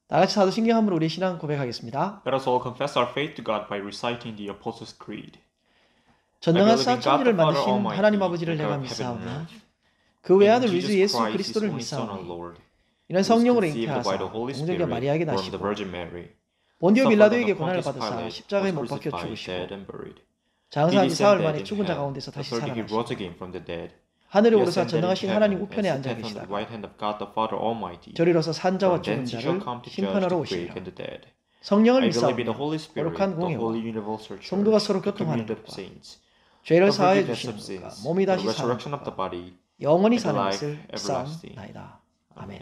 다 같이 사도신경 한번 우리 신앙 고백하겠습니다. Let us all confess our faith to God by reciting the Apostles' Creed. 전능하사 천지를 만드신 하나님 아버지를 내가 믿사오며 그 외아들 우리 주 예수 그리스도를 믿사오니 이는 성령으로 잉태하사 동정녀 마리아에게 나시고 본디오 빌라도에게 고난을 받으사 십자가에 못 박혀 죽으시고 장사한 지 사흘 만에 죽은 자 가운데서 다시 살아나시고 하늘에 오르사 전능하신 하나님 우편에 앉아 계시다가 저리로서 산자와 죽은 자를 심판하러 오시리라. 성령을 믿사오며 거룩한 공예와 성도가 서로 교통하는 것과 죄를 사하여 주시는 것과 몸이 다시 사는 것과 영원히 사는 것을 믿사옵나이다. 아멘.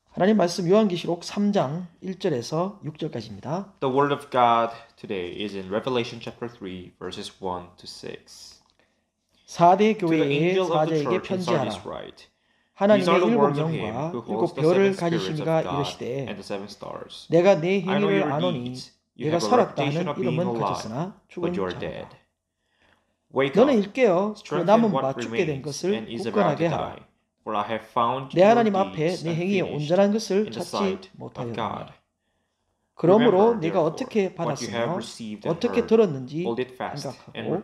하나님 말씀 요한계시록 3장 1절에서 6절까지입니다. The word of God today is in Revelation chapter 3 verses 1 to 6. 4대 교회의 사자에게 편지하라. 하나님의 일곱 영과 일곱 별을 가지신 이가 이르시되 내가 네 행위를 아노니 내가 살았다 하는 이름은 가졌으나 죽은 자라. 너는 일깨어 그 남은 바 죽게 된 것을 굳건하게 하라. 내 하나님 앞에 내 행위의 온전한 것을 찾지 못하였느냐. 그러므로 내가 어떻게 받았으며 어떻게 들었는지 생각하고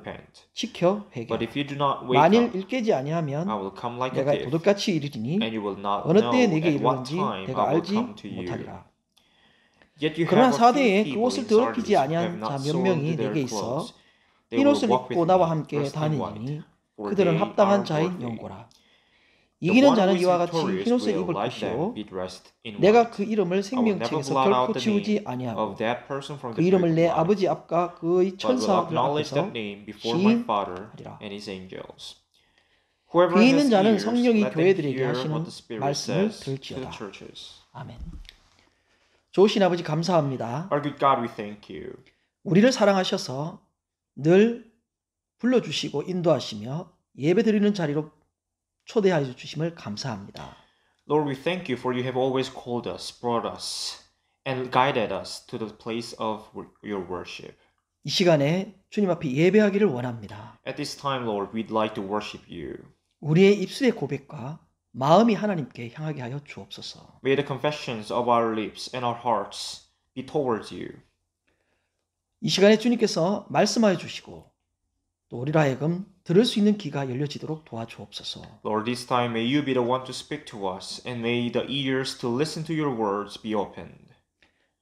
지켜 회개하라. 만일 일깨지 아니하면 내가 도둑같이 이르리니 어느 때에 내게 이르는지 내가 알지 못하리라. 그러나 사대에 그 옷을 더럽히지 아니한 자 몇 명이 내게 있어 흰 옷을 입고 나와 함께 다니니 그들은 합당한 자인 연고라. 이기는 자는 이와 같이 흰 옷을 입을 것이요 내가 그 이름을 생명책에서 결코 지우지 아니하고 그 이름을 내 아버지 앞과 그의 천사들 앞에서 시인하리라. 귀 있는 자는 성령이 교회들에게 하시는 말씀을 들을지어다. 아멘. 좋으신 아버지 감사합니다. 우리를 사랑하셔서 늘 불러주시고 인도하시며 예배드리는 자리로 초대하여 주심을 감사합니다. Lord, we thank you for you have always called us, brought us, and guided us to the place of your worship. 이 시간에 주님 앞에 예배하기를 원합니다. At this time, Lord, we'd like to worship you. 우리의 입술의 고백과 마음이 하나님께 향하게 하여 주옵소서. May the confessions of our lips and our hearts be towards you. 이 시간에 주님께서 말씀하여 주시고 또 우리로 하여금 들을 수 있는 귀가 열려지도록 도와주옵소서. Lord, this time may you be the one to speak to us, and may the ears to listen to your words be opened.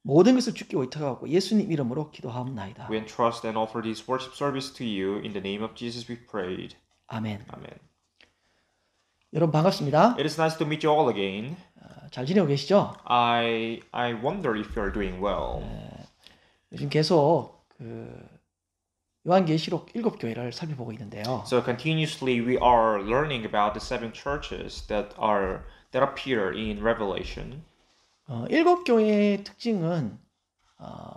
모든 것을 주께 의탁하고 예수님 이름으로 기도하옵나이다. We entrust and offer this worship service to you. In the name of Jesus we prayed. 아멘. Amen. 여러분 반갑습니다. It is nice to meet you all again. 잘 지내고 계시죠? I wonder if you are doing well. 요즘 계속 요한계시록 7교회를 살펴보고 있는데요. So continuously we are learning about the seven churches that appear in Revelation. 7교회의 특징은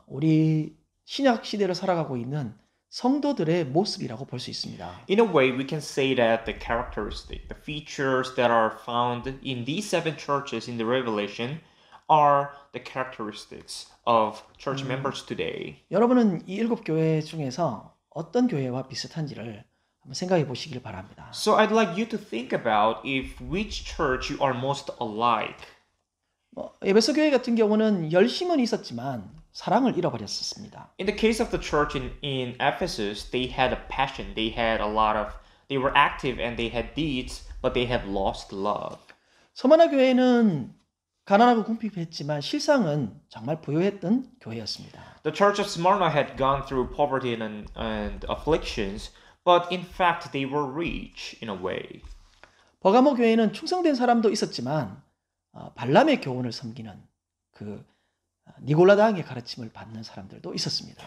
우리 신약 시대를 살아가고 있는 성도들의 모습이라고 볼 수 있습니다. In a way, we can say that the characteristic, the features that are found in these seven churches in the Revelation are the characteristics of church members today. 여러분은 이 7교회 중에서 어떤 교회와 비슷한지를 한번 생각해 보시길 바랍니다. So I'd like you to think about if which church you are most alike. 에베소 교회 같은 경우는 열심은 있었지만 사랑을 잃어버렸었습니다. In the case of the church in Ephesus, they had a passion, they were active and they had deeds, but they had lost love. 서머나 교회는 가난하고 궁핍했지만 실상은 정말 부유했던 교회였습니다. The church of Smyrna had gone through poverty and afflictions, but in fact they were rich in a way. 버가모 교회는 충성된 사람도 있었지만 발람의 교훈을 섬기는 그 니골라당의 가르침을 받는 사람들도 있었습니다.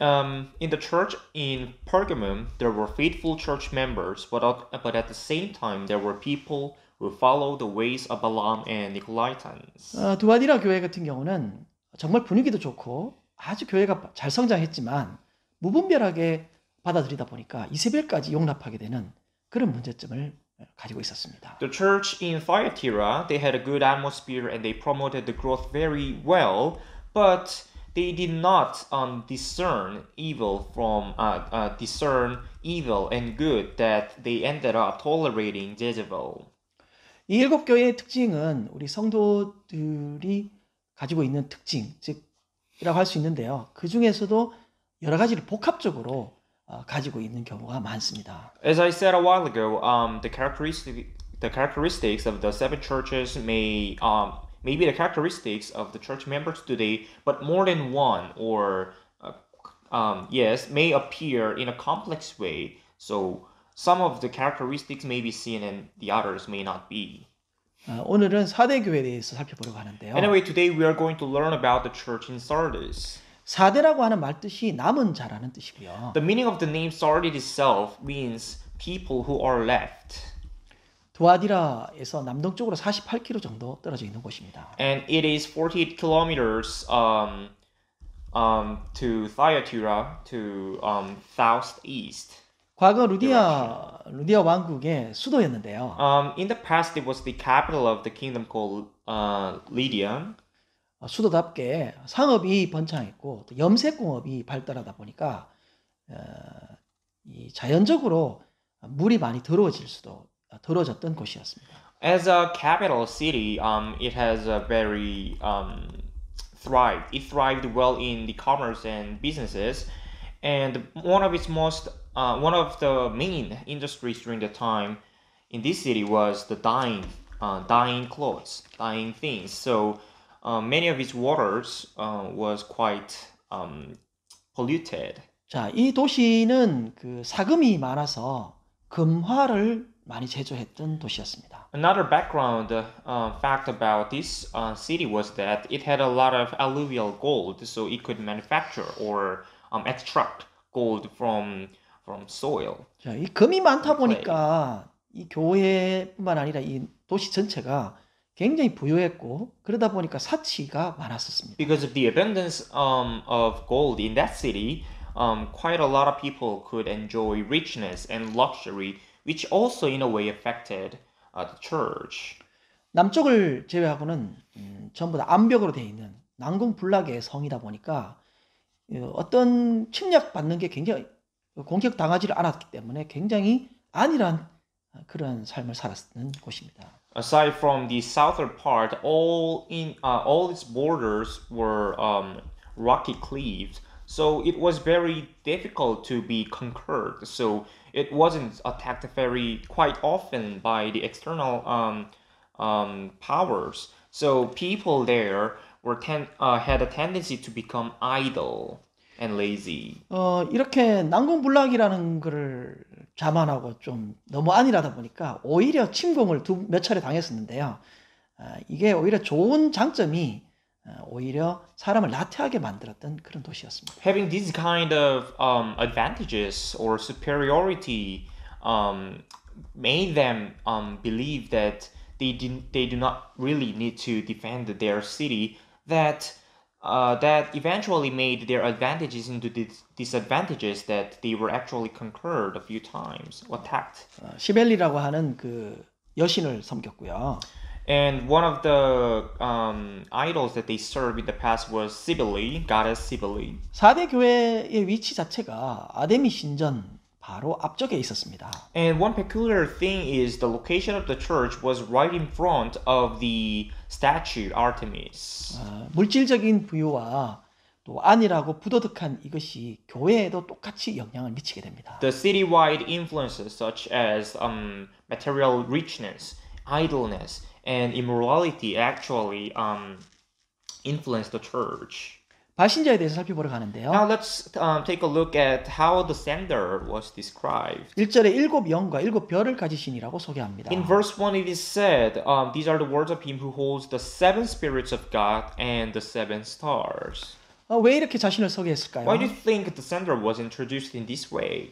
In the church in Pergamum, there were faithful church members, but at the same time there were people who followed the ways of Balaam and Nicolaitans. 두아디라 교회 같은 경우는 정말 분위기도 좋고 아주 교회가 잘 성장했지만 무분별하게 받아들이다 보니까 이세벨까지 용납하게 되는 그런 문제점을 가지고 있었습니다. The church in Thyatira, they had a good atmosphere and they promoted the growth very well, but they did not discern evil and good, that they ended up tolerating Jezebel. 이 7교회의 특징은 우리 성도들이 가지고 있는 특징, 즉이라고 할 수 있는데요. 그 중에서도 여러 가지를 복합적으로 가지고 있는 경우가 많습니다. As I said a while ago, the characteristics of the seven churches may be the characteristics of the church members today, but more than one or yes, may appear in a complex way. So some of the characteristics may be seen and the others may not be. 오늘은 사대 교회에 대해서 살펴보려고 하는데요. Anyway, today we are going to learn about the church in Sardis. 사대라고 하는 말 뜻이 남은 자라는 뜻이고요. The meaning of the name Sardis itself means people who are left. 두아디라에서 남동쪽으로 48km 정도 떨어져 있는 곳입니다. And it is 48 kilometers to Thyatira to southeast. 과거 루디아 왕국의 수도였는데요. In the past, it was the capital of the kingdom called Lydia. 수도답게 상업이 번창했고 또 염색공업이 발달하다 보니까 이 자연적으로 물이 많이 더러워졌던 곳이었습니다. As a capital city, it has a very thrived. It thrived well in the commerce and businesses, and one of the main industries during the time in this city was the dyeing clothes, dyeing things. So many of its waters was quite polluted. 자, 이 도시는 그 사금이 많아서 금화를 많이 제조했던 도시였습니다. Another background fact about this city was that it had a lot of alluvial gold, so it could manufacture or extract gold from soil. 자, 이 금이 많다 보니까 이 교회뿐만 아니라 이 도시 전체가 굉장히 부유했고 그러다 보니까 사치가 많았었습니다. Because of the abundance of gold in that city, quite a lot of people could enjoy richness and luxury, which also in a way affected the church. 남쪽을 제외하고는 전부 다 암벽으로 되어 있는 난공불락의 성이다 보니까 어떤 침략받는 게 굉장히 공격당하지를 않았기 때문에 굉장히 안일한 그런 삶을 살았던 곳입니다. Aside from the southern part, all its borders were rocky cliffs, so it was very difficult to be conquered. So it wasn't attacked quite often by the external powers. So people there had a tendency to become idle and lazy. 이렇게 난공불락이라는 거를 자만하고 좀 너무 안일하다 보니까 오히려 침공을 몇 차례 당했었는데요. 이게 오히려 좋은 장점이 오히려 사람을 나태하게 만들었던 그런 도시였습니다. Having these kind of advantages or superiority made them believe that they do not really need to defend their city. That eventually made their advantages into disadvantages that they were actually conquered a few times, attacked. 시벨리라고 하는 그 여신을 섬겼고요. And one of the idols that they served in the past was Cybele, goddess Cybele. 4대 교회의 위치 자체가 아데미 신전 바로 앞쪽에 있었습니다. And one peculiar thing is the location of the church was right in front of the statue Artemis. 물질적인 부유와 또 안일하고 부도덕한 이것이 교회에도 똑같이 영향을 미치게 됩니다. The citywide influences such as material richness, idleness, and immorality actually influenced the church. 발신자에 대해서 살펴보러 가는데요. Now let's take a look at how the sender was described. 1절에 7 영과 7 별을 가지신이라고 소개합니다. In verse 1 it is said, these are the words of him who holds the 7 spirits of God and the 7 stars. 왜 이렇게 자신을 소개했을까요? Why do you think the sender was introduced in this way?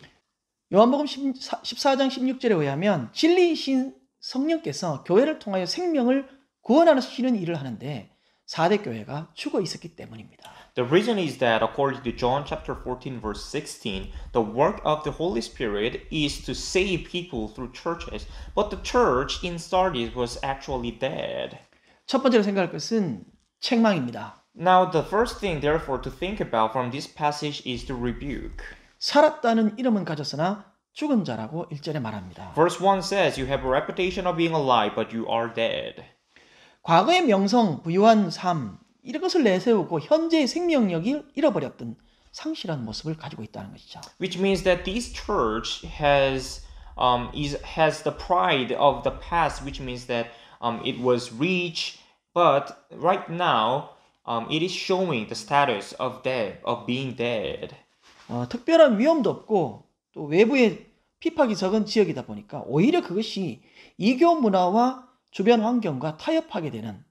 요한복음 14장 16절에 의하면 진리이신 성령께서 교회를 통하여 생명을 구원하시는 일을 하는데 4대 교회가 죽어 있었기 때문입니다. The reason is that according to John chapter 14 verse 16, the work of the Holy Spirit is to save people through churches, but the church in Sardis was actually dead. 첫 번째로 생각할 것은 책망입니다. Now the first thing therefore to think about from this passage is the rebuke. 살았다는 이름은 가졌으나 죽은 자라고 1절에 말합니다. Verse 1 says, You have a reputation of being alive, but you are dead. 과거의 명성, 부유한 삶, 이런 것을 내세우고 현재의 생명력을 잃어버렸던 상실한 모습을 가지고 있다는 것이죠. Which means that this church has the pride of the past, which means that it was rich, but right now it is showing the status of dead, of being dead. 특별한 위험도 없고 또 외부의 피박이 적은 지역이다 보니까 오히려 그것이 이교 문화와 주변 환경과 타협하게 되는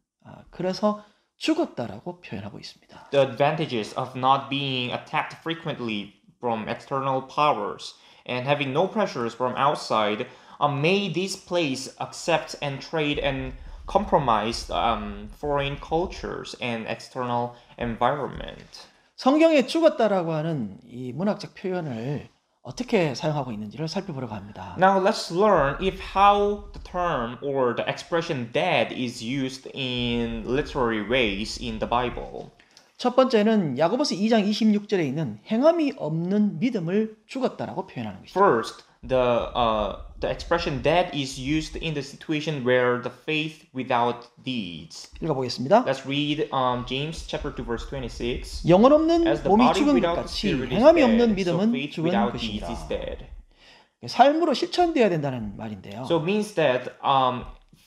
그래서 죽었다라고 표현하고 있습니다. The advantages of not being attacked frequently from external powers and having no pressures from outside made this place accept and trade and compromise foreign cultures and external environment. 성경에 죽었다라고 하는 이 문학적 표현을 어떻게 사용하고 있는지를 살펴보려고 합니다. Now let's learn if how the term or the expression dead is used in literary ways in the Bible. 첫 번째는 야고보서 2장 26절에 있는 행함이 없는 믿음을 죽었다라고 표현하는 것이죠. First, the expression dead is used in the situation where the faith without deeds. 읽어보겠습니다. Let's read James chapter 2 verse 26. 영혼 없는 As the 몸이 body 죽은 것 without the 같이 spirit is 행함이 dead, 없는 so 믿음은 faith 죽은 without deeds 것이니라. is dead. 삶으로 실천되어야 된다는 말인데요. So it means that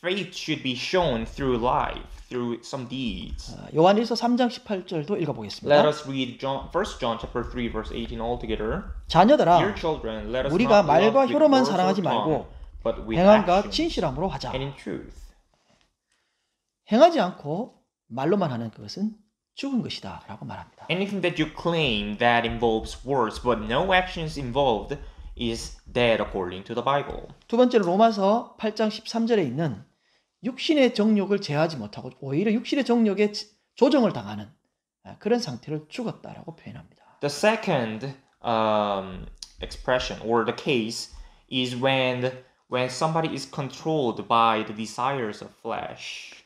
faith should be shown through life, through some deeds. 요한일서 3장 18절도 읽어보겠습니다. Let us read 1 John chapter 3 verse 18 all together. 자녀들아, Dear children, let us 우리가 not 말과 love with 혀로만 words or 사랑하지 tongue, 말고 but with 행함과 actions 진실함으로 하자. and in truth. 행하지 않고 말로만 하는 그것은 죽은 것이다 라고 말합니다. Anything that you claim that involves words but no actions involved is dead according to the Bible. 두 번째로 로마서 8장 13절에 있는 육신의 정욕을 제어하지 못하고 오히려 육신의 정욕에 조정을 당하는 그런 상태를 죽었다라고 표현합니다. The second expression or the case is when somebody is controlled by the desires of flesh.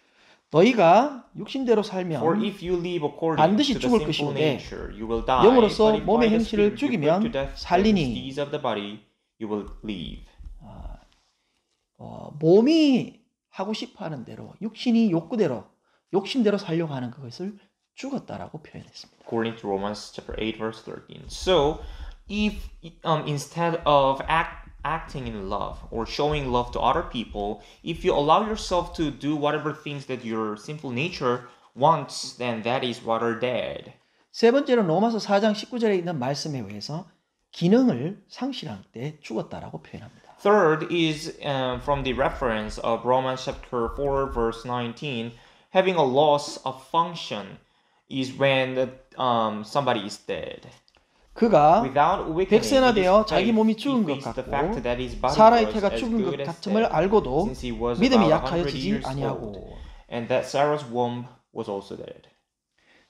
너희가 육신대로 살면 For if you live according 반드시 to the 죽을 sinful 것인데 nature, you will die. 영으로서 But if 몸의 by the 행실을 Spirit you put to 죽이면 death the 살리니 deeds of the body, you will live. 몸이 하고 싶어하는 대로 육신이 욕심대로 살려고 하는 그것을 죽었다라고 표현했습니다. According to Romans chapter 8 verse 13. So, if instead of acting in love or showing love to other people, if you allow yourself to do whatever things that your sinful nature wants, then that is rather dead. 세 번째는 로마서 4장 19절에 있는 말씀에 의해서 기능을 상실할 때 죽었다라고 표현합니다. Third is from the reference of Romans chapter 4 verse 19, having a loss of function is when somebody is dead. 그가 Without weakening, 백세나 it is 되어 자기 몸이 faith, 죽은 he 것 faced the 같고 fact that his body 사라의 was 태가 as 죽은 good 것 as 같음을 dead, 알고도 since he was 믿음이 about 100 약하여지지 years 아니하고 old, and that Sarah's womb was also dead.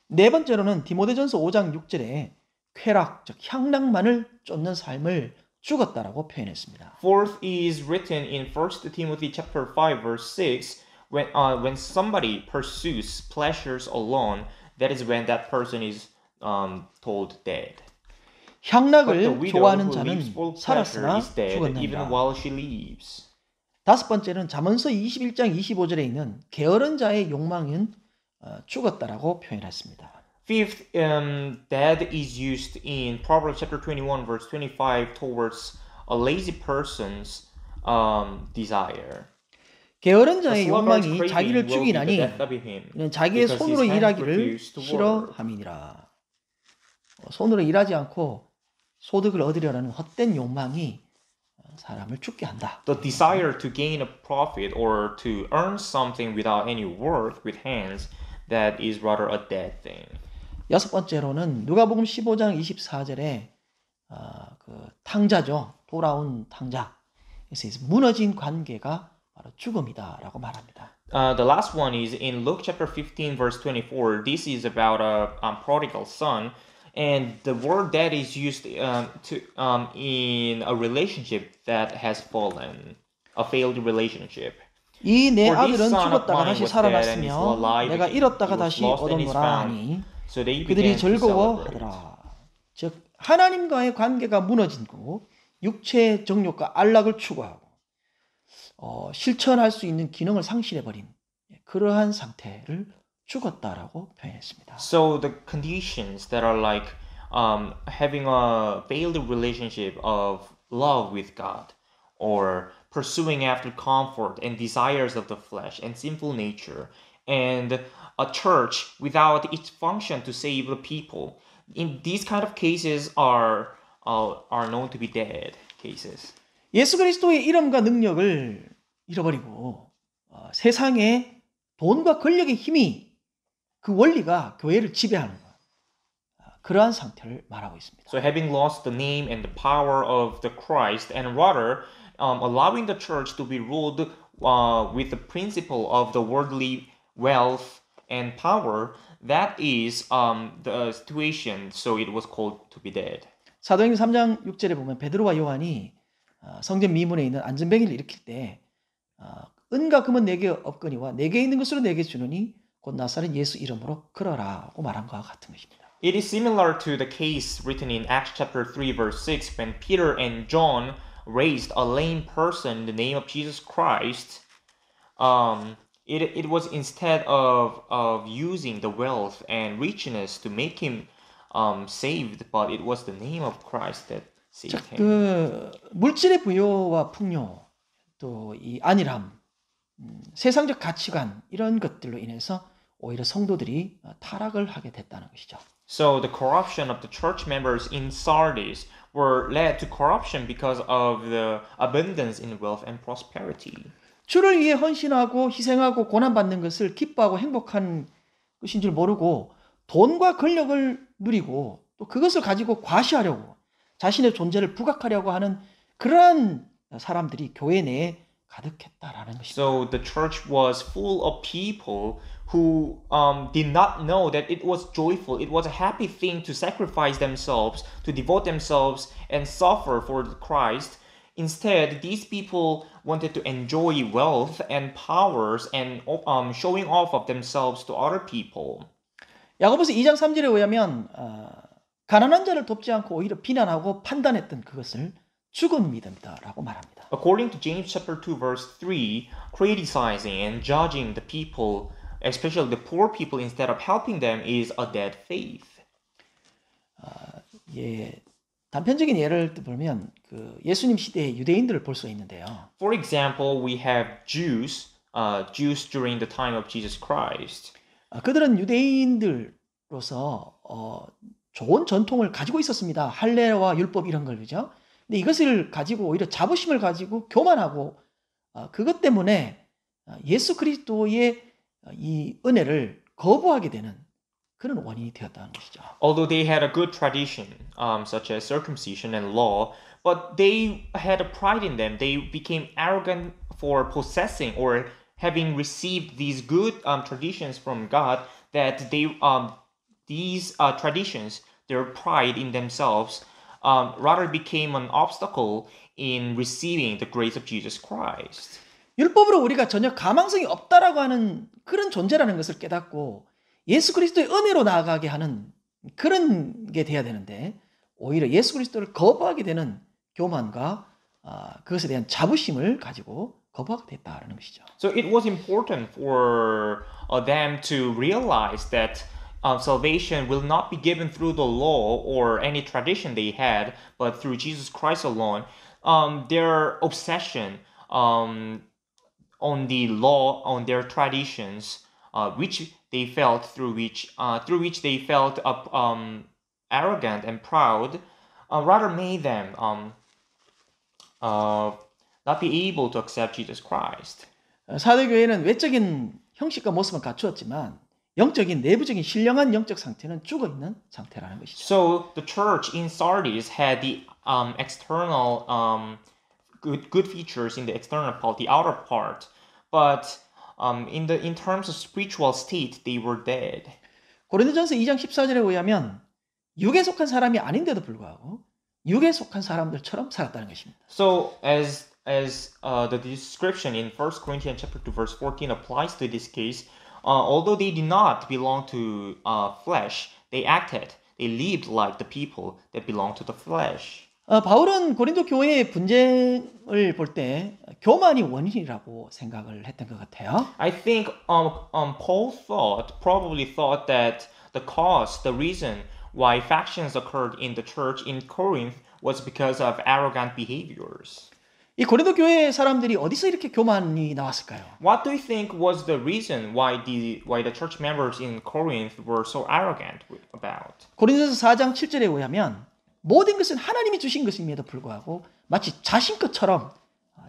네 번째로는 디모데전서 5장 6절에 쾌락, 즉 향락만을 쫓는 삶을 죽었다라고 표현했습니다. Fourth is written in 1 Timothy chapter 5 verse 6, when somebody pursues pleasures alone, that is when that person is told dead. 향락을 좋아하는 자는 lives for pleasure 살았으나 is dead even 죽었느니라. while she lives. 다섯 번째는 잠언서 21장 25절에 있는 게으른 자의 욕망은 죽었다라고 표현했습니다. Fifth, dead is used in Proverbs chapter 21 verse 25 towards a lazy person's desire. 게으른 자의 욕망이 자기를 죽이나니 이는 자기의 손으로 일하기를 싫어함이니라. 손으로 일하지 않고 소득을 얻으려는 헛된 욕망이 사람을 죽게 한다. The desire to gain a profit or to earn something without any work with hands, that is rather a dead thing. 여섯 번째로는 누가복음 15장 24절에 그 탕자죠. 돌아온 탕자. 그래서 무너진 관계가 바로 죽음이다라고 말합니다. The last one is in Luke chapter 15 verse 24. This is about a prodigal son, and the word that is used in a relationship that has fallen, a failed relationship. 이 내 아들은 죽었다가 다시 살아났으며 내가 잃었다가 다시 얻었노라 하니 그들이 즐거워하더라. 즉 하나님과의 관계가 무너진 거고 육체의 정욕과 안락을 추구하고 실천할 수 있는 기능을 상실해버린 그러한 상태를 죽었다라고 표현했습니다. So the conditions that are like having a failed relationship of love with God, or pursuing after comfort and desires of the flesh and sinful nature, and a church without its function to save the people. In these kind of cases are known to be dead cases. 예수 그리스도의 이름과 능력을 잃어버리고 세상의 돈과 권력의 힘이 그 원리가 교회를 지배하는 것. 그러한 상태를 말하고 있습니다. So having lost the name and the power of the Christ, and rather allowing the church to be ruled with the principle of the worldly wealth and power, that is the situation. So it was called to be dead. 사도행전 3장 6절에 보면 베드로와 요한이 성전 미문에 있는 안전뱅이를 일으킬 때 은과 금은 내게 없거니와 내게 있는 것으로 내게 주노니 곧 나사렛 예수 이름으로 걸어라고 말한 것과 같은 것입니다. It is similar to the case written in Acts chapter 3 verse 6 when Peter and John raised a lame person in the name of Jesus Christ. It was instead of using the wealth and richness to make him saved, but it was the name of Christ that saved him. 그 물질의 부요와 풍요, 또 이 안일함, 세상적 가치관 이런 것들로 인해서 오히려 성도들이 타락을 하게 됐다는 것이죠. So the corruption of the church members in Sardis were led to corruption because of the abundance in wealth and prosperity. 주를 위해 헌신하고 희생하고 고난받는 것을 기뻐하고 행복한 것인 줄 모르고 돈과 권력을 누리고 또 그것을 가지고 과시하려고 자신의 존재를 부각하려고 하는 그러한 사람들이 교회 내에 가득했다라는 것입니다. So the church was full of people who did not know that it was joyful, it was a happy thing to sacrifice themselves, to devote themselves and suffer for Christ. Instead, these people wanted to enjoy wealth and powers and showing off of themselves to other people. 야고보서 2장 3절에 의하면 가난한 자를 돕지 않고 오히려 비난하고 판단했던 그것을 죽은 믿음이다라고 말합니다. According to James chapter 2 verse 3, criticizing and judging the people, especially the poor people, instead of helping them is a dead faith. 단편적인 예를 들면 그 예수님 시대의 유대인들을 볼 수 있는데요. For example, we have Jews during the time of Jesus Christ. 그들은 유대인들로서 좋은 전통을 가지고 있었습니다. 할례와 율법 이런 걸 그죠? 근데 이것을 가지고 오히려 자부심을 가지고 교만하고 그것 때문에 예수 그리스도의 이 은혜를 거부하게 되는 그런 원인이 되었다는 것이죠. Although they had a good tradition, such as circumcision and law, but they had a pride in them. They became arrogant for possessing or having received these good traditions from God. That these traditions, their pride in themselves, rather became an obstacle in receiving the grace of Jesus Christ. 율법으로 우리가 전혀 가망성이 없다라고 하는 그런 존재라는 것을 깨닫고 예수 그리스도의 은혜로 나아가게 하는 그런 게 돼야 되는데 오히려 예수 그리스도를 거부하게 되는 교만과 그것에 대한 자부심을 가지고 거부하게 됐다라는 것이죠. So it was important for them to realize that salvation will not be given through the law or any tradition they had, but through Jesus Christ alone. Their obsession on the law, on their traditions, which they felt through which they felt arrogant and proud, rather made them not be able to accept Jesus Christ. 사도교회는 외적인 형식과 모습은 갖추었지만 영적인 내부적인 신령한 영적 상태는 죽어 있는 상태라는 것이죠. So the church in Sardis had the external good features in the external part, the outer part, but in terms of spiritual state, they were dead. 고린도전서 2장 14절에 의하면 육에 속한 사람이 아닌데도 불구하고 육에 속한 사람들처럼 살았다는 것입니다. So as the description in 1 Corinthians chapter 2 verse 14 applies to this case, although they did not belong to flesh, they lived like the people that belong to the flesh. 바울은 고린도 교회의 분쟁을 볼 때 교만이 원인이라고 생각을 했던 것 같아요. I think Paul probably thought that the reason why factions occurred in the church in Corinth was because of arrogant behaviors. 이 고린도 교회 사람들이 어디서 이렇게 교만이 나왔을까요? What do you think was the reason why the church members in Corinth were so arrogant about? 고린도서 4장 7절에 의하면 모든 것은 하나님이 주신 것임에도 불구하고 마치 자신 것처럼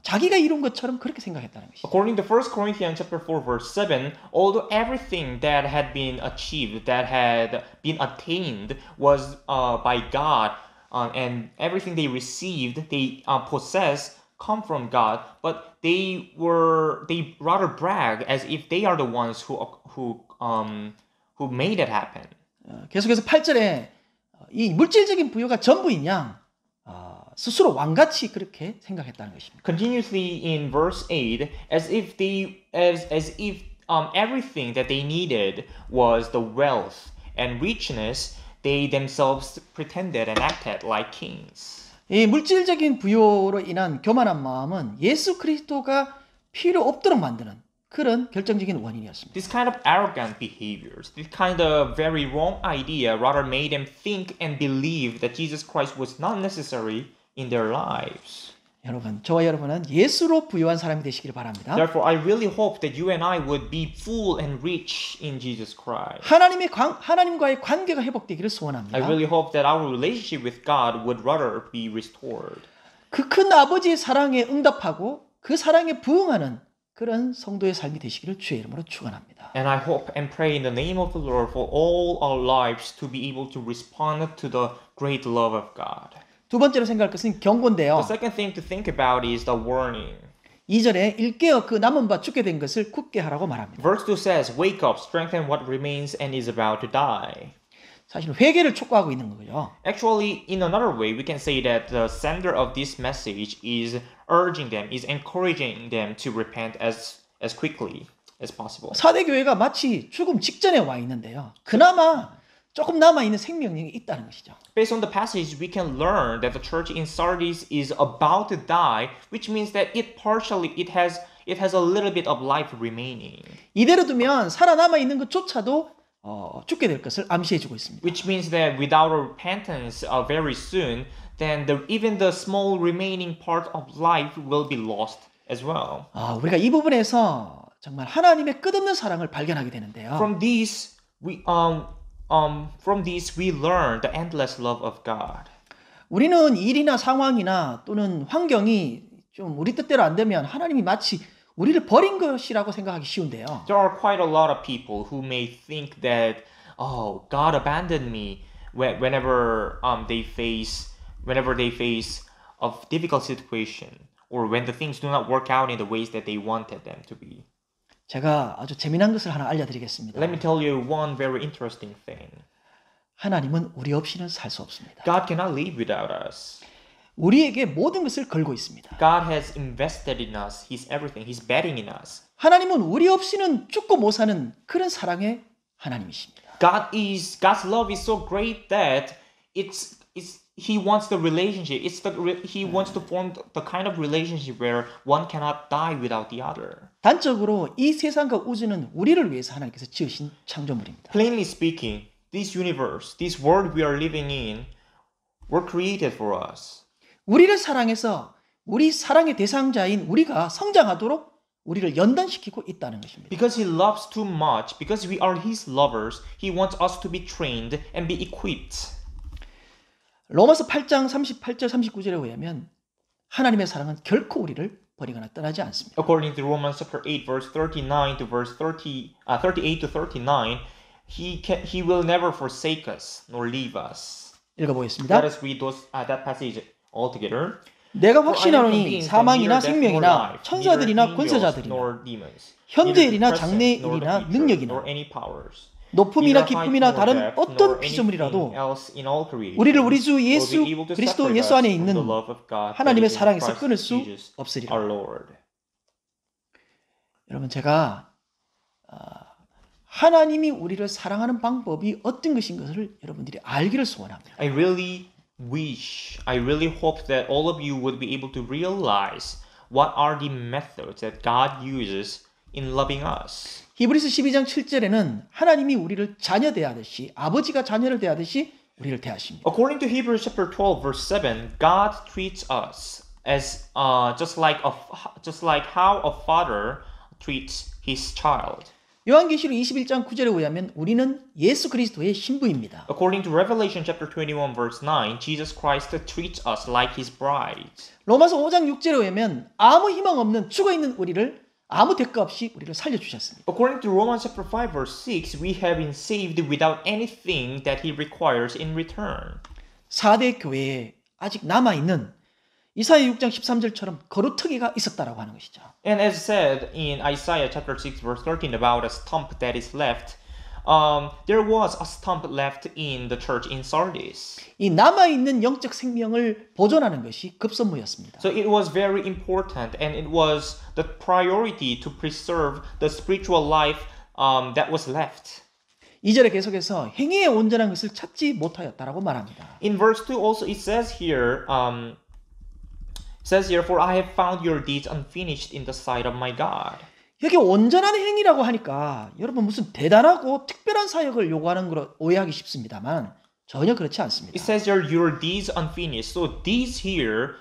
자기가 이룬 것처럼 그렇게 생각했다는 것이죠. According to 1 Corinthians chapter 4 verse 7, although everything that had been achieved, that had been attained was by God, and everything they received, they possess come from God, but they rather brag as if they are the ones who made it happen. 계속해서 8절에 이 물질적인 부여가 전부인 양 스스로 왕같이 그렇게 생각했다는 것입니다. Continuously in verse 8, as if everything that they needed was the wealth and richness, they themselves pretended and acted like kings. 이 물질적인 부여로 인한 교만한 마음은 예수 그리스도가 필요 없도록 만드는 그런 결정적인 원인이었습니다. This kind of arrogant behaviors, this kind of very wrong idea rather made them think and believe that Jesus Christ was not necessary in their lives. 여러분, 저와 여러분은 예수로 부유한 사람이 되시길 바랍니다. Therefore, I really hope that you and I would be full and rich in Jesus Christ. 하나님과의 관계가 회복되기를 소원합니다. I really hope that our relationship with God would rather be restored. 그 큰 아버지의 사랑에 응답하고 그 사랑에 부응하는 그런 성도의 삶이 되시기를 주의 이름으로 축원합니다. And I hope and pray in the name of the Lord for all our lives to be able to respond to the great love of God. 두 번째로 생각할 것은 경고인데요. The second thing to think about is the warning. 2절에 일깨어 그 남은 바 죽게 된 것을 굳게 하라고 말합니다. Verse 2 says, "Wake up, strengthen what remains and is about to die." 사실 회개를 촉구하고 있는 거죠. Actually, in another way, we can say that the sender of this message is urging them, is encouraging them to repent as quickly as possible. 사대 교회가 마치 죽음 직전에 와 있는데요. 그나마 조금 남아 있는 생명력이 있다는 것이죠. Based on the passage, we can learn that the church in Sardis is about to die, which means that it has a little bit of life remaining. 이대로 두면 살아남아 있는 것조차도 죽게 될 것을 암시해주고 있습니다. Which means that without repentance very soon, then even the small remaining part of life will be lost as well. 우리가 이 부분에서 정말 하나님의 끝없는 사랑을 발견하게 되는데요. From this we learn the endless love of God. 우리는 일이나 상황이나 또는 환경이 좀 우리 뜻대로 안 되면 하나님이 마치 우리를 버린 것이라고 생각하기 쉬운데요. There are quite a lot of people who may think that God abandoned me whenever they face a difficult situation or when the things do not work out in the ways that they wanted them to be. 제가 아주 재미난 것을 하나 알려드리겠습니다. Let me tell you one very interesting thing. 하나님은 우리 없이는 살 수 없습니다. God cannot live without us. 우리에게 모든 것을 걸고 있습니다. God has invested in us. He's everything. He's betting in us. 하나님은 우리 없이는 죽고 못 사는 그런 사랑의 하나님이십니다. God's love is so great that He wants the relationship. He wants to form the kind of relationship where one cannot die without the other. 단적으로 이 세상과 우주는 우리를 위해서 하나님께서 지으신 창조물입니다. Plainly speaking, this universe, this world we are living in, were created for us. 우리를 사랑해서 우리 사랑의 대상자인 우리가 성장하도록 우리를 연단시키고 있다는 것입니다. Because He loves too much, because we are His lovers, He wants us to be trained and be equipped. 로마서 8장 38절 39절에 의하면 하나님의 사랑은 결코 우리를 버리거나 떠나지 않습니다. According to Romans chapter 8 verse 39 to verse 38 to 39, He will never forsake us nor leave us. 읽어보겠습니다. Let us read that passage all together. 내가 확신하노니 사망이나 생명이나 천사들이나 권세자들이나 현재일이나 장래일이나 능력이나 높음이나 깊음이나 다른 어떤 피조물이라도 우리를 우리 주 예수 그리스도 예수 안에 있는 하나님의 사랑에서 끊을 수 없으리라. 여러분, 제가 하나님이 우리를 사랑하는 방법이 어떤 것인 것을 여러분들이 알기를 소원합니다. I really I really hope that all of you would be able to realize what are the methods that God uses in loving us. 히브리서 12장 7절에는 하나님이 우리를 자녀 대하듯이 아버지가 자녀를 대하듯이 우리를 대하십니다. According to Hebrews chapter 12 verse 7, God treats us as just like how a father treats his child. 요한계시록 21장 9절에 의하면 우리는 예수 그리스도의 신부입니다. According to Revelation chapter 21 verse 9, Jesus Christ treats us like his bride. 로마서 5장 6절에 의하면 아무 희망 없는 죽어 있는 우리를 아무 대가 없이 우리를 살려 주셨습니다. According to Romans chapter 5 verse 6, we have been saved without anything that he requires in return. 4대 교회에 아직 남아 있는 이사야 6장 13절처럼 거루터기가 있었다라고 하는 것이죠. And as said in Isaiah chapter 6 verse 13 about a stump that is left, there was a stump left in the church in Sardis. 이 남아 있는 영적 생명을 보존하는 것이 급선무였습니다. So it was very important, and it was the priority to preserve the spiritual life that was left. 2절에 계속해서 행위의 온전한 것을 찾지 못하였다라고 말합니다. In verse 2 also it says here, for I have found your deeds unfinished in the sight of my God. 여기 온전한 행위라고 하니까 여러분 무슨 대단하고 특별한 사역을 요구하는 걸 오해하기 쉽습니다만 전혀 그렇지 않습니다. It says here your deeds unfinished. So deeds here,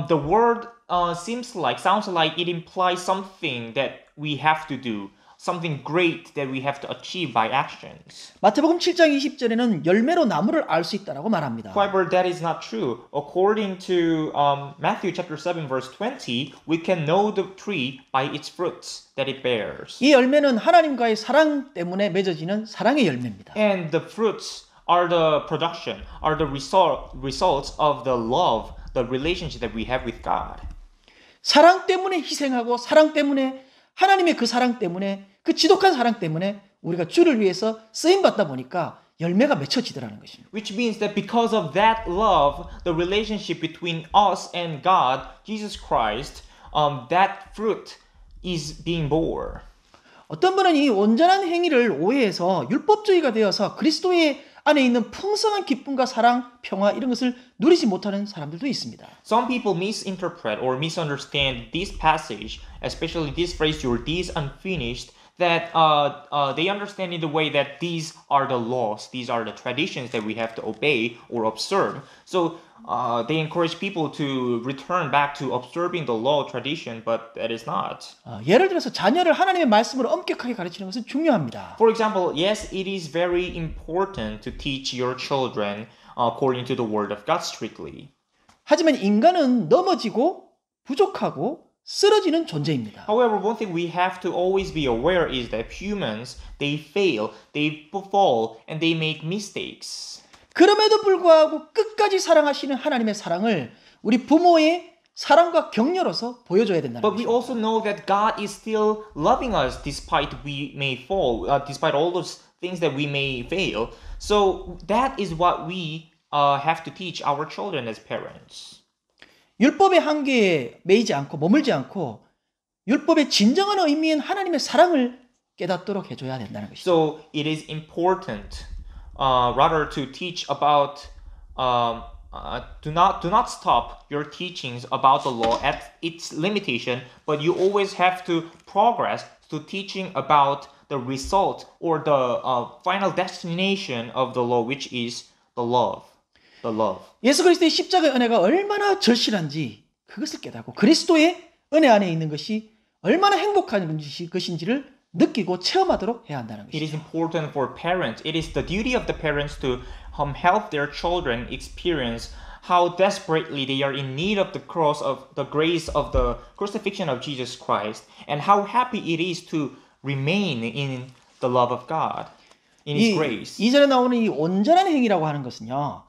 the word sounds like it implies something that we have to do. Something great that we have to achieve by actions. 마태복음 7장 20절에는 열매로 나무를 알 수 있다라고 말합니다. However, that is not true. According to Matthew chapter 7 verse 20, we can know the tree by its fruits that it bears. 이 열매는 하나님과의 사랑 때문에 맺어지는 사랑의 열매입니다. And the fruits are the results of the love, the relationship that we have with God. 사랑 때문에 희생하고 사랑 때문에 하나님의 그 사랑 때문에 그 지독한 사랑 때문에 우리가 주를 위해서 쓰임 받다 보니까 열매가 맺혀지더라는 것입니다. Which means that because of that love, the relationship between us and God, Jesus Christ, that fruit is being born. 어떤 분은 이 온전한 행위를 오해해서 율법주의가 되어서 그리스도의 안에 있는 풍성한 기쁨과 사랑, 평화 이런 것을 누리지 못하는 사람들도 있습니다. Some people misinterpret or misunderstand this passage, especially this phrase, your deeds unfinished, that they understand in the way that these are the laws, these are the traditions that we have to obey or observe. So they encourage people to return back to observing the law tradition, but that is not. 예를 들어서 자녀를 하나님의 말씀으로 엄격하게 가르치는 것은 중요합니다. For example, yes, it is very important to teach your children according to the word of God strictly. 하지만 인간은 넘어지고 부족하고 쓰러지는 존재입니다. However, one thing we have to always be aware is that humans, they fail, they fall, and they make mistakes. 그럼에도 불구하고 끝까지 사랑하시는 하나님의 사랑을 우리 부모의 사랑과 격려로서 보여줘야 된다는 But we 것입니다. also know that God is still loving us despite we may fall, despite all those things that we may fail. So that is what we have to teach our children as parents. 율법의 한계에 매이지 않고 머물지 않고 율법의 진정한 의미인 하나님의 사랑을 깨닫도록 해줘야 된다는 것이죠. So it is important rather to teach about do not stop your teachings about the law at its limitation, but you always have to progress to teaching about the result or the final destination of the law, which is the love. The love. 예수 그리스도의 십자가의 은혜가 얼마나 절실한지 그것을 깨닫고 그리스도의 은혜 안에 있는 것이 얼마나 행복한 것인지를 느끼고 체험하도록 해야 한다는 It is 것이죠. important for parents. It is the duty of the parents to help their children experience how desperately they are in need of the cross of the grace of the crucifixion of Jesus Christ, and how happy it is to remain in the love of God, in His grace. 이전에 나오는 이 온전한 행위라고 하는 것은요,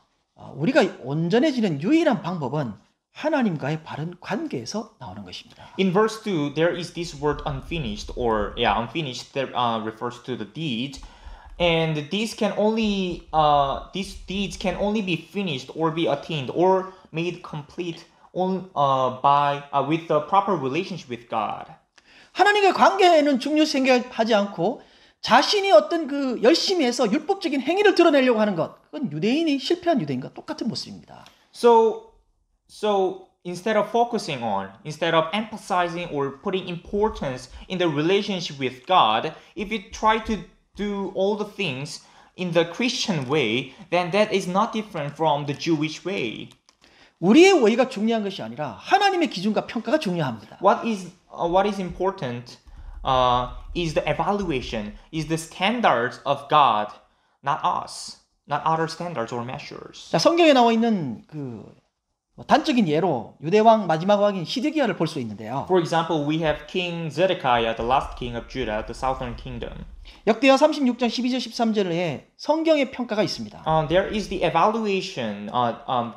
우리가 온전해지는 유일한 방법은 하나님과의 바른 관계에서 나오는 것입니다. In verse 2, there is this word unfinished, or unfinished that refers to the deed, and these deeds can only be finished or be attained or made complete with the proper relationship with God. 하나님과의 관계에는 중요시 생각하지 않고 자신이 어떤 그 열심히 해서 율법적인 행위를 드러내려고 하는 것, 그건 유대인이 실패한 유대인과 똑같은 모습입니다. So instead of emphasizing or putting importance in the relationship with God, if you try to do all the things in the Christian way, then that is not different from the Jewish way. 우리의 원리가 중요한 것이 아니라 하나님의 기준과 평가가 중요합니다. What is important is the evaluation, is the standards of God, not us, not other standards or measures. 자, 성경에 나와 있는 그 단적인 예로 유대 왕 마지막 왕인 시드기야를 볼 수 있는데요. For example, we have King Zedekiah, the last king of Judah, the southern kingdom. 역대하 36장 12절 13절에 성경의 평가가 있습니다. There is the evaluation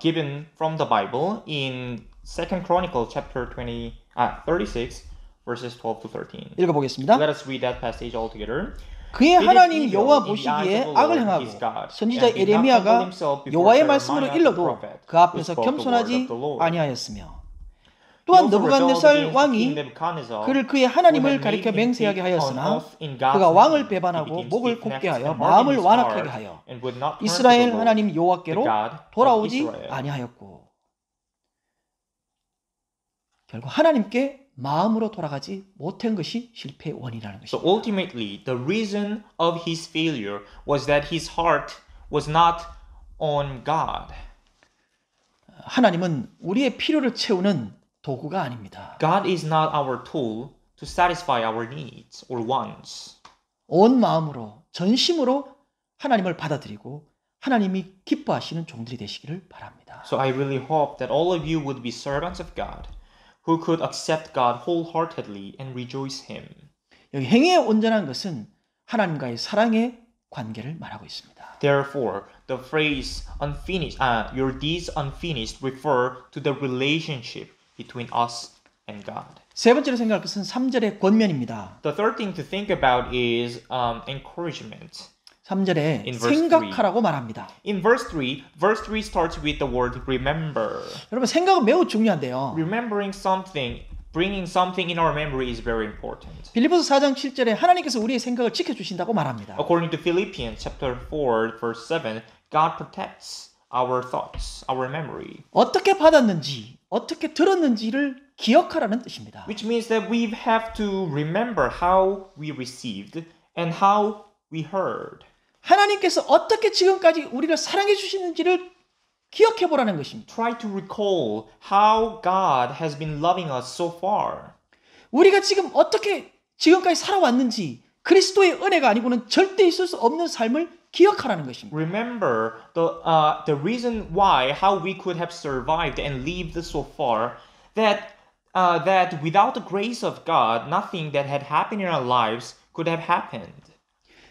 given from the Bible in 2nd Chronicles chapter 36 verses 12 to 13. 읽어보겠습니다. Let us read that passage all together. 그의 하나님 여호와 보시기에 악을 행하고 선지자 에레미야가 여호와의 말씀으로 일러도 그 앞에서 겸손하지 아니하였으며 또한 느부갓네살 왕이 그를 그의 하나님을 가리켜 맹세하게 하였으나 그가 왕을 배반하고 목을 곱게 하여 마음을 완악하게 하여 이스라엘 하나님 여호와께로 돌아오지 아니하였고 결국 하나님께 마음으로 돌아가지 못한 것이 실패의 원인이라는 것입니다. So ultimately, the reason of his failure was that his heart was not on God. 하나님은 우리의 필요를 채우는 도구가 아닙니다. God is not our tool to satisfy our needs or wants. 온 마음으로 전심으로 하나님을 받아들이고 하나님이 기뻐하시는 종들이 되시기를 바랍니다. So I really hope that all of you would be servants of God. Who could accept God wholeheartedly and rejoice Him. 여기 행위의 온전한 것은 하나님과의 사랑의 관계를 말하고 있습니다. Therefore, the phrase unfinished, your deeds unfinished refer to the relationship between us and God. 세 번째로 생각할 것은 3절의 권면입니다. The third thing to think about is encouragement. 3절에 생각하라고 말합니다. In verse 3 starts with the word remember. 여러분 생각은 매우 중요한데요. Remembering something, bringing something in our memory is very important. 빌립보서 4장 7절에 하나님께서 우리의 생각을 지켜주신다고 말합니다. According to Philippians chapter 4 verse 7, God protects our thoughts, our memory. 어떻게 받았는지, 어떻게 들었는지를 기억하라는 뜻입니다. Which means that we have to remember how we received and how we heard. 하나님께서 어떻게 지금까지 우리를 사랑해 주시는지를 기억해 보라는 것입니다. Try to recall how God has been loving us so far. 우리가 지금 어떻게 지금까지 살아왔는지 그리스도의 은혜가 아니고는 절대 있을 수 없는 삶을 기억하라는 것입니다. Remember the reason why how we could have survived and lived so far that without the grace of God nothing that had happened in our lives could have happened.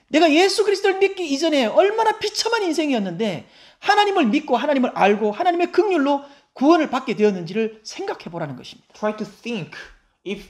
내가 예수 그리스도를 믿기 이전에 얼마나 비참한 인생이었는데 하나님을 믿고 하나님을 알고 하나님의 긍휼로 구원을 받게 되었는지를 생각해 보라는 것입니다. Try to think if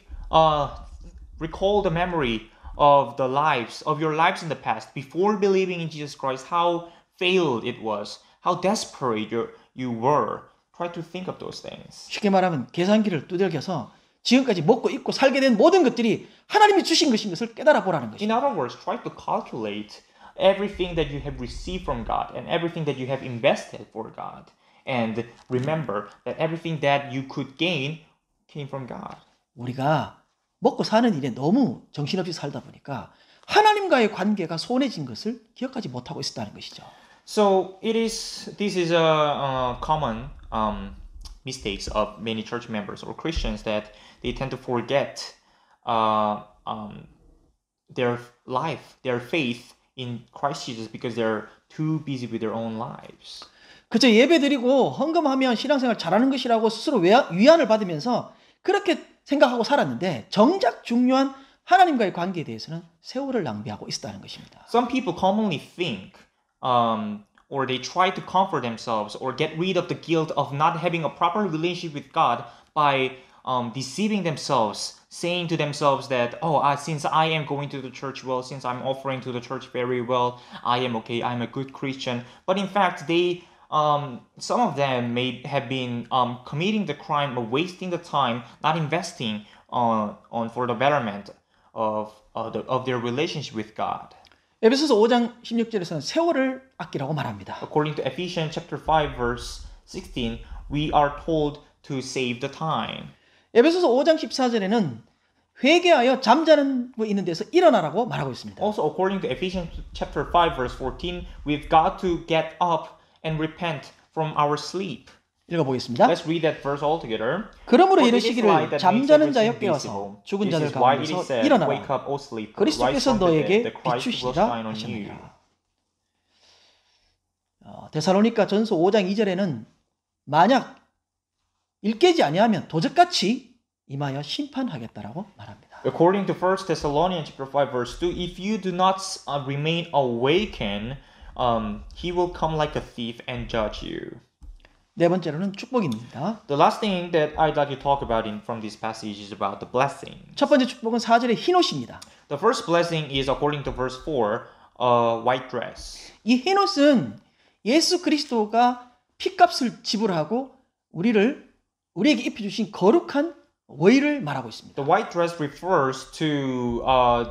recall the memory of the lives of your lives in the past before believing in Jesus Christ, how failed it was, how desperate you were. Try to think of those things. 쉽게 말하면 계산기를 두들겨서 지금까지 먹고 입고 살게 된 모든 것들이 하나님이 주신 것인 것을 깨달아 보라는 것입니다. In other words, try to calculate everything that you have received from God and everything that you have invested for God. And remember that everything that you could gain came from God. 우리가 먹고 사는 일에 너무 정신없이 살다 보니까 하나님과의 관계가 소원해진 것을 기억하지 못하고 있었다는 것이죠. So this is a common mistakes of many church members or Christians that they tend to forget their life, their faith in Christ Jesus because they're too busy with their own lives. 그저 예배드리고 헌금하면 신앙생활 잘하는 것이라고 스스로 위안을 받으면서 그렇게 생각하고 살았는데 정작 중요한 하나님과의 관계에 대해서는 세월을 낭비하고 있었다는 것입니다. Some people commonly think or they try to comfort themselves or get rid of the guilt of not having a proper relationship with God by deceiving themselves, saying to themselves that, since I am going to the church well, since I'm offering to the church very well, I am okay, I'm a good Christian. But in fact, some of them may have been committing the crime of wasting the time, not investing for the betterment of their relationship with God. 에베소서 5장 16절에서는 세월을 아끼라고 말합니다. According to Ephesians chapter 5 verse 16, we are told to save the time. 에베소서 5장 14절에는 회개하여 잠자는 거 있는 데서 일어나라고 말하고 있습니다. Also, according to Ephesians chapter 5 verse 14, we've got to get up and repent from our sleep. 읽어보겠습니다. Let's read that verse all together. 그러므로 이르시기를 잠자는 자여 깨어서 죽은 자들 가운데서 일어나라. 그리스도께서 너에게 비추시리라 하셨느니라. 데살로니가 전서 5장 2절에는 만약 일 깨지 아니하면 도적같이 임하여 심판하겠다라고 말합니다. According to 1 Thessalonians chapter 5 verse 2, if you do not remain awakened, he will come like a thief and judge you. 네 번째로는 축복입니다. The last thing that I'd like to talk about from this passage is about the blessing. 첫 번째 축복은 4절의 흰옷입니다. The first blessing is according to verse 4, a white dress. 이 흰옷은 예수 그리스도가 피값을 지불하고 우리에게 입혀주신 거룩한 의를 말하고 있습니다. The white dress refers to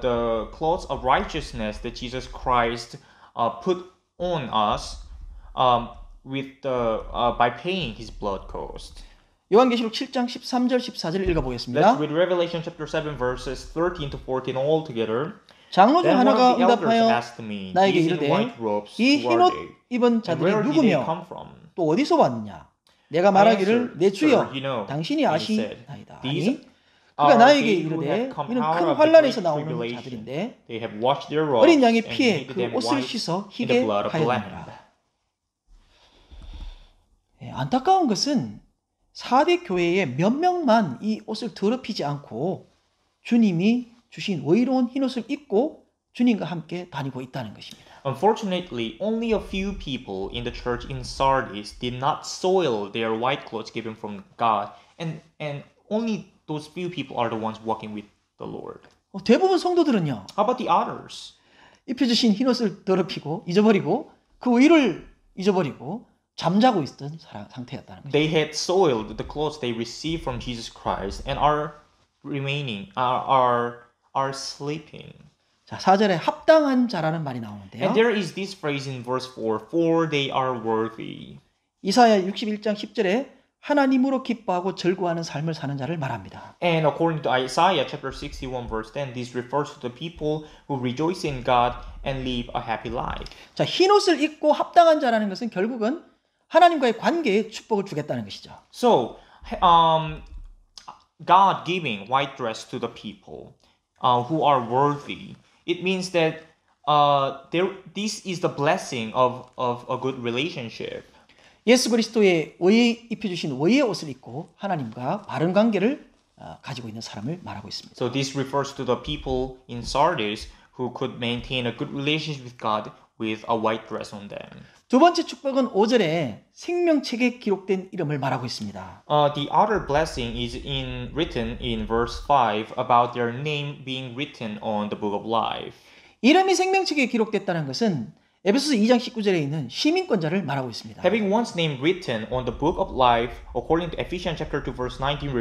the clothes of righteousness that Jesus Christ put on us by paying His blood cost. 요한계시록 7장 13절 14절 읽어보겠습니다. Let's read Revelation chapter 7 verses 13 to 14 all together. 장로 중 하나가 응답하여 나에게 이르되 이 흰옷 입은 자들이 누구며 또 어디서 왔느냐? 내가 말하기를 내 주여 당신이 아시나이다 하니 그가 나에게 이르되 이는 큰 환란에서 나오는 자들인데 어린 양의 피에 그 옷을 씻어 희게 하였느니라. 안타까운 것은 4대 교회의 몇 명만 이 옷을 더럽히지 않고 주님이 주신 의로운 흰옷을 입고 주님과 함께 다니고 있다는 것입니다. Unfortunately, only a few people in the church in Sardis did not soil their white clothes given from God, and only those few people are the ones walking with the Lord. 대부분 성도들은요. How about the others? 입혀주신 흰옷을 더럽히고 잊어버리고 그 의를 잊어버리고 잠자고 있던 상태였다는 거죠. They had soiled the clothes they received from Jesus Christ and are sleeping. 자, 4절에 합당한 자라는 말이 나오는데요. And there is this phrase in verse 4, for they are worthy. 이사야 61장 10절에 하나님으로 기뻐하고 즐거워하는 삶을 사는 자를 말합니다. And according to Isaiah chapter 61 verse 10, this refers to the people who rejoice in God and live a happy life. 자, 흰옷을 입고 합당한 자라는 것은 결국은 하나님과의 관계에 축복을 주겠다는 것이죠. So, God giving white dress to the people who are worthy. It means that this is the blessing of a good relationship. 예수 그리스도의 의에 입혀주신 의의 옷을 입고 하나님과 바른 관계를 가지고 있는 사람을 말하고 있습니다. So this refers to the people in Sardis who could maintain a good relationship with God with a white dress on them. 두 번째 축복은 5절에 생명책에 기록된 이름을 말하고 있습니다. The other blessing is written in verse 5 about their name being written on the book of life. 이름이 생명책에 기록됐다는 것은 에베소서 2장 19절에 있는 시민권자를 말하고 있습니다. Having one's name written on the book of life, according to Ephesians chapter 2 verse 19,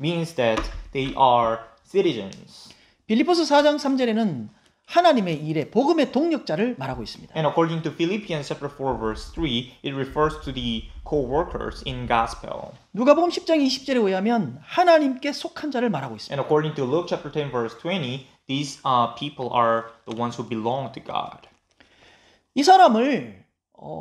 means that they are citizens. 빌립보서 4장 3절에는 하나님의 일에 복음의 동력자를 말하고 있습니다. And according to Philippians chapter 4 verse 3, it refers to the co-workers in gospel. 누가복음 10장 20절에 의하면 하나님께 속한 자를 말하고 있습니다. And according to Luke chapter 10 verse 20, these people are the ones who belong to God. 이 사람을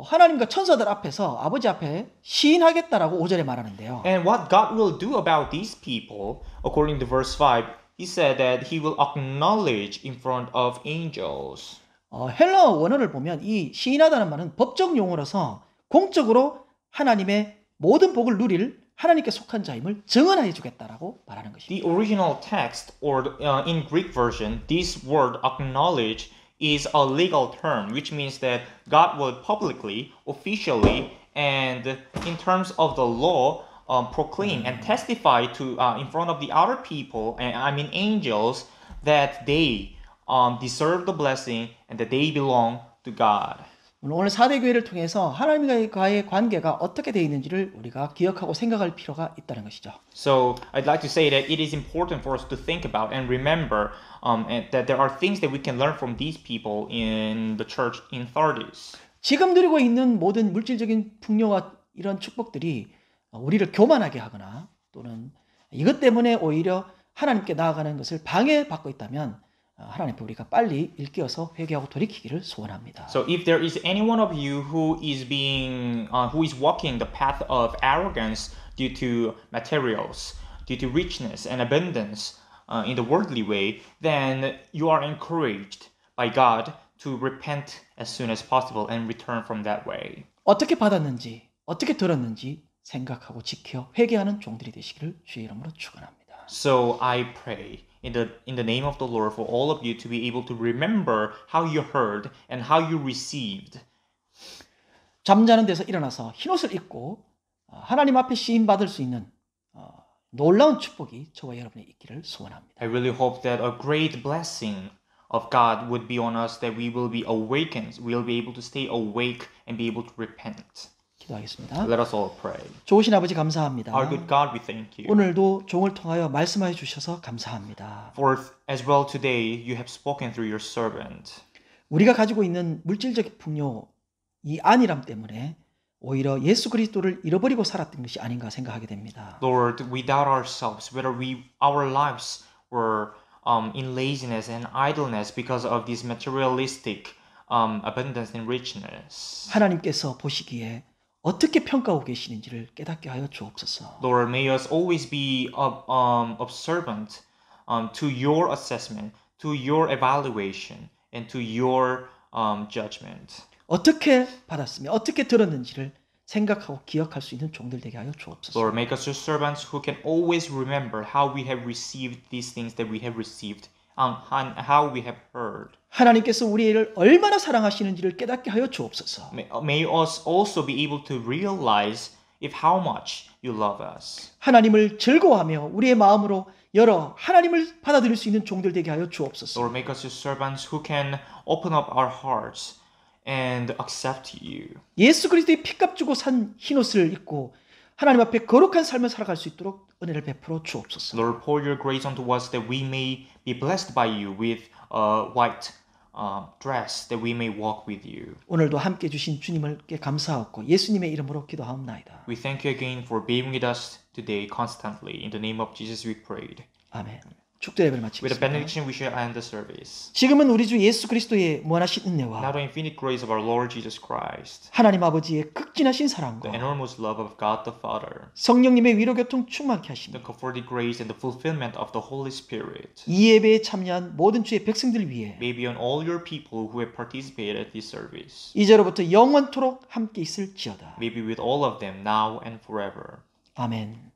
하나님과 천사들 앞에서 아버지 앞에 시인하겠다라고 5절에 말하는데요. And what God will do about these people, according to verse 5, He said that he will acknowledge in front of angels. 헬라어 원어를 보면 이 시인하다는 말은 법적 용어로서 공적으로 하나님의 모든 복을 누릴 하나님께 속한 자임을 증언해 주겠다라고 말하는 것입니다. The original text or in Greek version, this word acknowledge is a legal term, which means that God will publicly, officially, and in terms of the law, proclaim and testify to in front of the other people, and I mean angels, that they deserve the blessing and that they belong to God. 오늘 4대 교회를 통해서 하나님과의 관계가 어떻게 되어 있는지를 우리가 기억하고 생각할 필요가 있다는 것이죠. So I'd like to say that it is important for us to think about and remember that there are things that we can learn from these people in the church in Sardis. 지금 누리고 있는 모든 물질적인 풍요와 이런 축복들이 우리를 교만하게 하거나 또는 이것 때문에 오히려 하나님께 나아가는 것을 방해받고 있다면 하나님 앞에 우리가 빨리 일깨어서 회개하고 돌이키기를 소원합니다. So if there is any one of you who is walking the path of arrogance due to materials, due to richness and abundance in the worldly way, then you are encouraged by God to repent as soon as possible and return from that way. 어떻게 받았는지, 어떻게 들었는지 생각하고 지켜 회개하는 종들이 되시기를 주의 이름으로 축원합니다. So I pray in the name of the Lord for all of you to be able to remember how you heard and how you received. 잠자는 데서 일어나서 흰옷을 입고 하나님 앞에 시임 받을 수 있는 놀라운 축복이 저와 여러분의 있기를 소원합니다. I really hope that a great blessing of God would be on us, that we will be awakened, we will be able to stay awake and be able to repent. 기도하겠습니다. Let us all pray. 좋으신 아버지 감사합니다. Our good God, we thank you. 오늘도 종을 통하여 말씀하여 주셔서 감사합니다. For as well today you have spoken through your servant. 우리가 가지고 있는 물질적 풍요, 이 안일함 때문에 오히려 예수 그리스도를 잃어버리고 살았던 것이 아닌가 생각하게 됩니다. Lord, we doubt ourselves whether our lives were in laziness and idleness because of this materialistic abundance and richness. 하나님께서 보시기에 어떻게 평가하고 계시는지를 깨닫게 하여 주옵소서. Lord, may us always be observant to your assessment, to your evaluation, and to your judgment. 어떻게 받았으며 어떻게 들었는지를 생각하고 기억할 수 있는 종들 되게 하여 주옵소서. Lord, make us your servants who can always remember how we have received these things that we have received, and how we have heard. 하나님께서 우리를 얼마나 사랑하시는지를 깨닫게 하여 주옵소서. May us also be able to realize if how much you love us. 하나님을 즐거워하며 우리의 마음으로 열어 하나님을 받아들일 수 있는 종들 되게 하여 주옵소서. Lord, make us your servants who can open up our hearts and accept you. 예수 그리스도의 피값 주고 산 흰옷을 입고 하나님 앞에 거룩한 삶을 살아갈 수 있도록 은혜를 베풀어 주옵소서. Lord, pour your grace onto us that we may be blessed by you with a white dress, that we may walk with you. 오늘도 함께 주신 주님께 감사하고 예수님의 이름으로 기도하옵나이다. We thank you again for being with us today constantly. In the name of Jesus we prayed. 아멘. 축도 예배를 With a 마치겠습니다. benediction we shall end the service. 지금은 우리 주 예수 그리스도의 무한하신 Now 은혜와 the infinite grace of our Lord Jesus Christ, 하나님 아버지의 극진하신 the 사랑과 enormous love of God the Father, 성령님의 위로교통 충만케 하시며 the comforting grace and the fulfillment of the Holy Spirit 이 예배에 참여한 모든 주의 백성들 위해 may be on all your people who have participated at this service. 이제로부터 영원토록 함께 있을지어다. May be with all of them now and forever. 아멘.